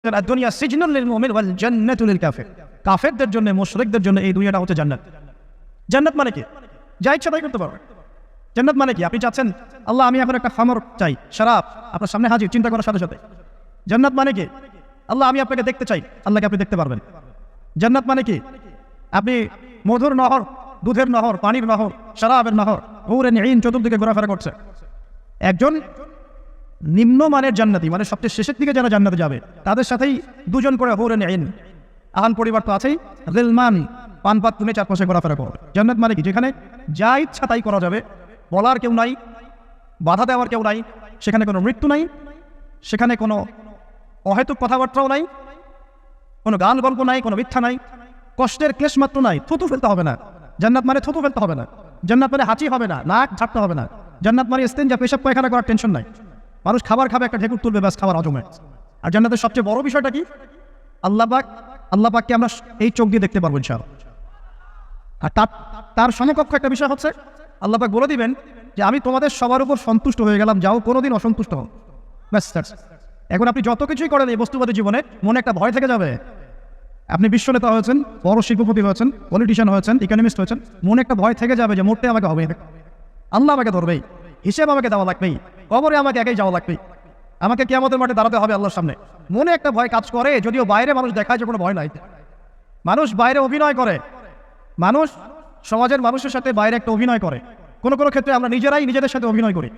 দুনিয়া সিজনুল লিল মুমিন ওয়াল জান্নাতুল লিল কাফির। কাফেরদের জন্য, মুশরিকদের জন্য এই দুনিয়াটা হচ্ছে জান্নাত। জান্নাত মানে কি? যা ইচ্ছা তাই করতে পারবে। জান্নাত মানে কি? আপনি চাচ্ছেন আল্লাহ আমি এখন একটা খামর চাই, শরাব আপনার সামনে হাজির, চিন্তা করার সাথে সাথে। জান্নাত মানে কি? আল্লাহ আমি আপনাকে দেখতে চাই, আল্লাহকে আপনি দেখতে পারবেন। জান্নাত মানে কি? আপনি মধুর নহর, দুধের নহর, পানির নহর, শরাবের নহর, হুরুন ঈন চতুর্দিকে ঘোরাফেরা করছে। একজন নিম্নমানের জান্নাতি, মানে সবচেয়ে শেষের দিকে যারা জান্নাতে যাবে, তাদের সাথেই দুজন করে হুরুন ঈন, আহান পরিবার তো আছেই, গিলমান পানপাত তুমি চারপাশে ঘোরাফেরা করবে। জান্নাত মানে কি? যেখানে যা ইচ্ছা তাই করা যাবে, বলার কেউ নাই, বাধা দেওয়ার কেউ নাই, সেখানে কোনো মৃত্যু নাই, সেখানে কোনো অহেতুক কথাবার্তাও নাই, কোনো গান গল্প নাই, কোনো মিথ্যা নাই, কষ্টের ক্লেশ মাত্র নাই, থুতু ফেলতে হবে না। জান্নাত মানে থুতু ফেলতে হবে না। জান্নাত মানে হাঁচি হবে না, নাক ঝাড়তে হবে না। জান্নাত মানে ইস্তেঞ্জা, পেশাব পায়খানা করার টেনশন নাই। মানুষ খাবার খাবে, একটা ঢেকুর তুলবে, ব্যাস খাবার হজমে। আর জান্নাতের সবচেয়ে বড় বিষয়টা কি? আল্লাহ পাককে আমরা এই চোখ দিয়ে দেখতে পারবো ইনশাআল্লাহ। আর তার সমকক্ষ একটা বিষয় হচ্ছে আল্লাহ পাক বলে দিবেন যে আমি তোমাদের সবার উপর সন্তুষ্ট হয়ে গেলাম, যাও কোনোদিন অসন্তুষ্ট হও। ব্যাস। এখন আপনি যত কিছুই করেন এই বস্তুবাদী জীবনে, মনে একটা ভয় থেকে যাবে। আপনি বিশ্ব নেতা হয়েছেন, বড় শিল্পপতি হয়েছেন, পলিটিশিয়ান হয়েছেন, ইকোনমিস্ট হয়েছেন, মনে একটা ভয় থেকে যাবে যে মরতে আমাকে হবে, আল্লাহ আমাকে ধরবেই, হিসেব আমাকে দেওয়া লাগবেই, কবরে আমাকে একাই যাওয়া লাগবেই, আমাকে কিয়ামতের মাঠে দাঁড়াতে হবে আল্লাহর সামনে। মনে একটা ভয় কাজ করে, যদিও বাইরে মানুষ দেখায় যে কোনো ভয় নাই। মানুষ বাইরে অভিনয় করে, মানুষ সমাজের মানুষের সাথে বাইরে একটা অভিনয় করে। কোনো কোনো ক্ষেত্রে আমরা নিজেরাই নিজেদের সাথে অভিনয় করি।